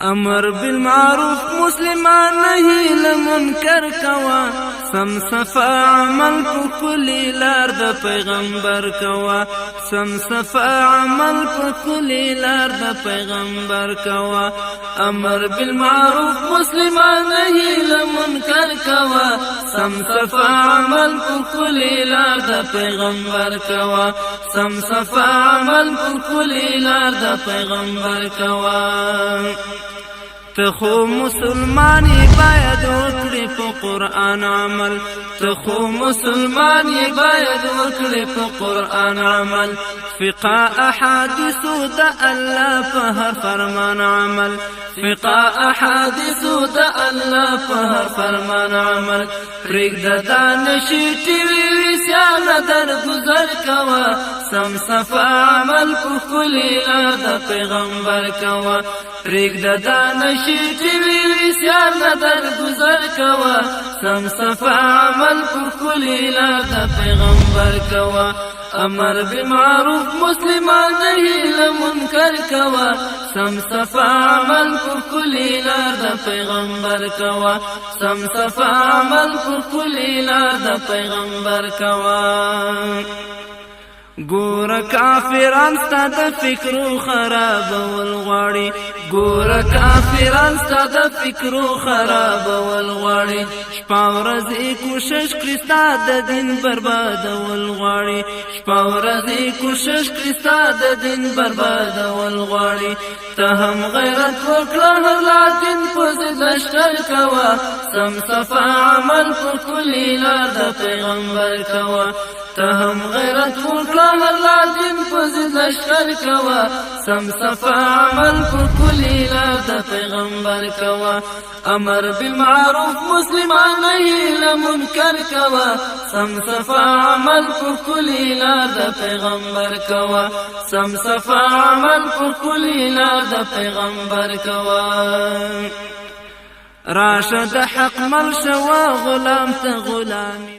امر بالمعروف مسلمان نهی لمنکر کوا سم صفا عمل په کلی لار د پیغمبر کوا سم صفا عمل په کلی لار د پیغمبر کوا امر بالمعروف مسلمان نهی لمنکر کوا سم صفا عمل په کلی لار د پیغمبر کوا سم صفا عمل په کلی لار د پیغمبر کوا تخو مسلمانی باید وکړي په قرآن عمل تخو مسلمانی باید وکړي په قرآن عمل فقه احادیثو د الله په هر فرمان عمل فقه احادیثو د الله په هر فرمان عمل پرېږده دا نشي ټي وي ویسیانه در ګذر کوه سم صفا عمل په ښکلې لار د پیغمبر کوه پرېږده دا نشي ټي وي ویسیانه در ګذر کوه سم صفا عمل په ښکلې لار د پیغمبر کوه امر بمعروف مسلمان نهی لمنکر کوا سم صفا عمل پر کلی لار د پیغمبر کوا سم صفا عمل پر کلی لار د پیغمبر کوا ګور کافران ستا د فکرو خرابول غواړي ګور کافران ستا د فکرو خرابول غواړي شپه ورځ کوشش کړي ستا د دین بربادول غواړي شپه ورځ کوشش کړي ستا د دین بربادول غواړي ته هم غیرت وکړه هر لکن په ضد لښکر کوه سم صفا عمل پر کلي لار د پیغمبر کوه ته هم غیرت وکړه هر لکن په ضد لښکر کوه سم صفا عمل پر کلي لار د پیغمبر کوه امر بالمعروف مسلمان نهی لمنکر کوه سم صفا عمل پر کلي لار د پیغمبر کوه سم صفا عمل پر کلي لار د پیغمبر کوه راشه د حق مل شوه غلام ته غلامي